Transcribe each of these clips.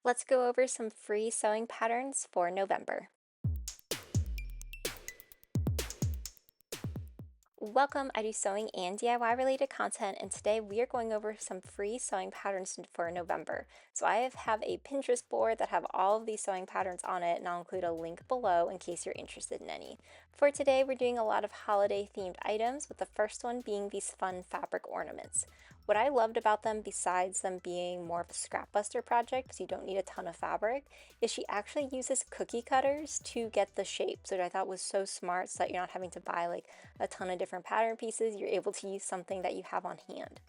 Let's go over some free sewing patterns for November. Welcome, I do sewing and DIY related content, and today we are going over some free sewing patterns for November. So I have a Pinterest board that have all of these sewing patterns on it, and I'll include a link below in case you're interested in any. For today, we're doing a lot of holiday themed items, with the first one being these fun fabric ornaments. What I loved about them, besides them being more of a scrap buster project, because you don't need a ton of fabric, is she actually uses cookie cutters to get the shapes, which I thought was so smart so that you're not having to buy like a ton of different pattern pieces. You're able to use something that you have on hand.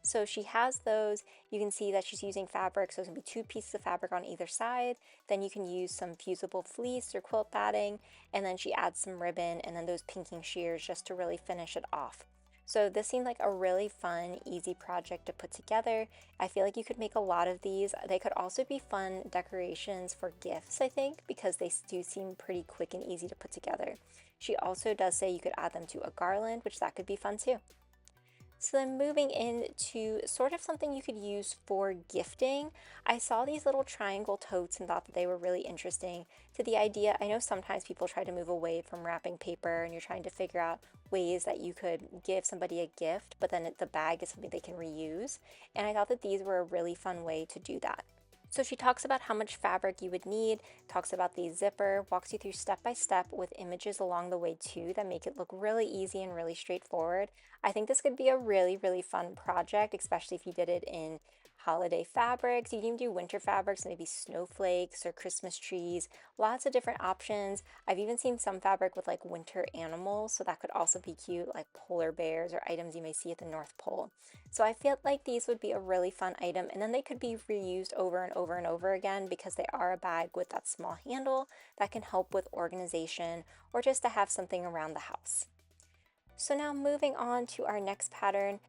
So she has those. You can see that she's using fabric, so it's gonna be two pieces of fabric on either side. Then you can use some fusible fleece or quilt batting, and then she adds some ribbon and then those pinking shears just to really finish it off. So this seemed like a really fun, easy project to put together. I feel like you could make a lot of these. They could also be fun decorations for gifts, I think, because they do seem pretty quick and easy to put together. She also does say you could add them to a garland, which that could be fun too. So then moving into sort of something you could use for gifting, I saw these little triangle totes and thought that they were really interesting. To the idea, I know sometimes people try to move away from wrapping paper and you're trying to figure out ways that you could give somebody a gift, but then the bag is something they can reuse. And I thought that these were a really fun way to do that. So she talks about how much fabric you would need, talks about the zipper, walks you through step by step with images along the way too that make it look really easy and really straightforward. I think this could be a really fun project, especially if you did it in holiday fabrics. You can even do winter fabrics, maybe snowflakes or Christmas trees, lots of different options. I've even seen some fabric with like winter animals, so that could also be cute, like polar bears or items you may see at the North Pole. So I feel like these would be a really fun item, and then they could be reused over and over and over again because they are a bag with that small handle that can help with organization or just to have something around the house. So now moving on to our next pattern.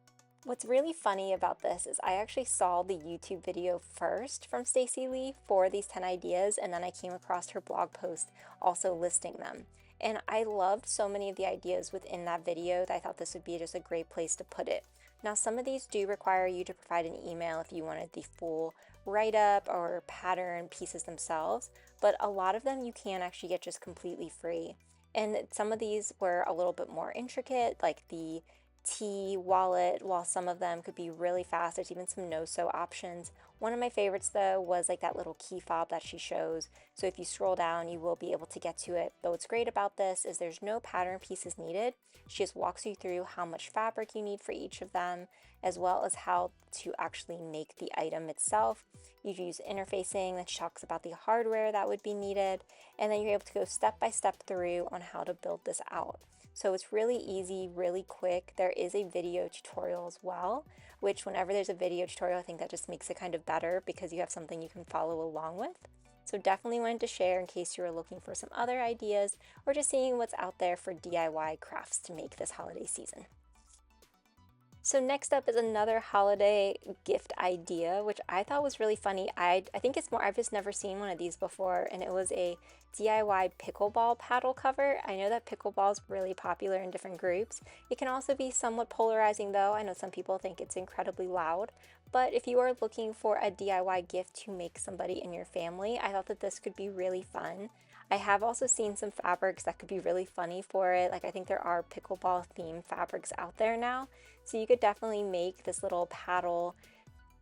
What's really funny about this is I actually saw the YouTube video first from Stacey Lee for these 10 ideas, and then I came across her blog post also listing them. And I loved so many of the ideas within that video that I thought this would be just a great place to put it. Now, some of these do require you to provide an email if you wanted the full write-up or pattern pieces themselves, but a lot of them you can actually get just completely free. And some of these were a little bit more intricate, like the tea wallet, while some of them could be really fast. There's even some no-sew options. One of my favorites though was like that little key fob that she shows. So if you scroll down, you will be able to get to it. But what's great about this is there's no pattern pieces needed. She just walks you through how much fabric you need for each of them, as well as how to actually make the item itself. You use interfacing, that she talks about the hardware that would be needed, and then you're able to go step by step through on how to build this out. So it's really easy, really quick. There is a video tutorial as well, which whenever there's a video tutorial, I think that just makes it kind of better because you have something you can follow along with. So definitely wanted to share in case you were looking for some other ideas or just seeing what's out there for DIY crafts to make this holiday season. So next up is another holiday gift idea, which I thought was really funny. I think it's more, I've just never seen one of these before, and it was a DIY pickleball paddle cover. I know that pickleball is really popular in different groups. It can also be somewhat polarizing though. I know some people think it's incredibly loud, but if you are looking for a DIY gift to make somebody in your family, I thought that this could be really fun. I have also seen some fabrics that could be really funny for it. Like I think there are pickleball themed fabrics out there now. So you could definitely make this little paddle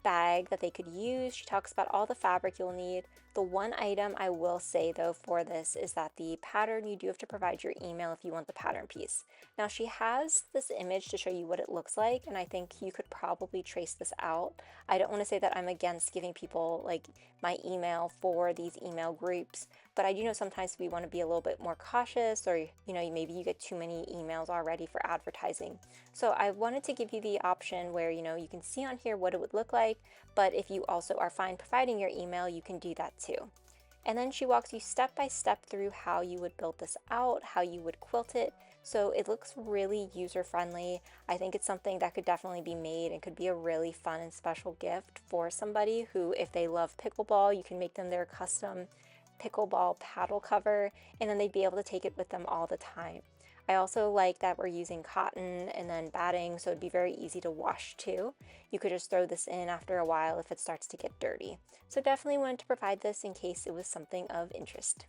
bag that they could use. She talks about all the fabric you'll need. The one item I will say though for this is that the pattern, you do have to provide your email if you want the pattern piece. Now she has this image to show you what it looks like, and I think you could probably trace this out. I don't want to say that I'm against giving people like my email for these email groups, but I do know sometimes we want to be a little bit more cautious, or maybe you get too many emails already for advertising. So I wanted to give you the option where you can see on here what it would look like, but if you also are fine providing your email, you can do that too. And then she walks you step by step through how you would build this out, how you would quilt it. So it looks really user friendly. I think it's something that could definitely be made and could be a really fun and special gift for somebody who, if they love pickleball, you can make them their custom pickleball paddle cover, and then they'd be able to take it with them all the time. I also like that we're using cotton and then batting, so it'd be very easy to wash too. You could just throw this in after a while if it starts to get dirty. So definitely wanted to provide this in case it was something of interest.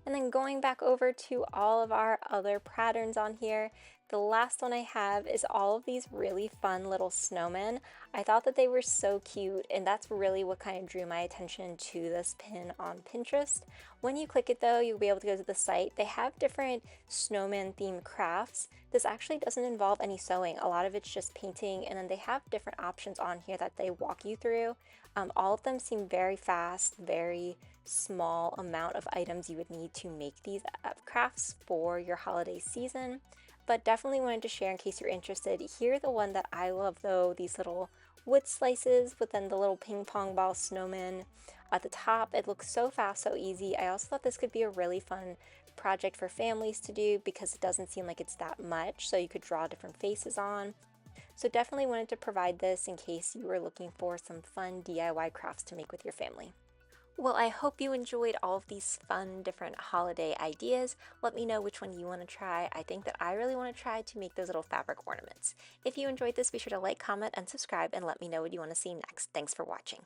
And then going back over to all of our other patterns on here, the last one I have is all of these really fun little snowmen. I thought that they were so cute, and that's really what kind of drew my attention to this pin on Pinterest. When you click it though, you'll be able to go to the site. They have different snowman themed crafts. This actually doesn't involve any sewing. A lot of it's just painting, and then they have different options on here that they walk you through. All of them seem very fast, very small amount of items you would need to make these crafts for your holiday season, but definitely wanted to share in case you're interested. Here, the one that I love though, these little wood slices with then the little ping pong ball snowman at the top. It looks so fast, so easy. I also thought this could be a really fun project for families to do because it doesn't seem like it's that much, so you could draw different faces on. So definitely wanted to provide this in case you were looking for some fun DIY crafts to make with your family. Well, I hope you enjoyed all of these fun different holiday ideas. Let me know which one you want to try. I think that I really want to try to make those little fabric ornaments. If you enjoyed this, be sure to like, comment, and subscribe, and let me know what you want to see next. Thanks for watching.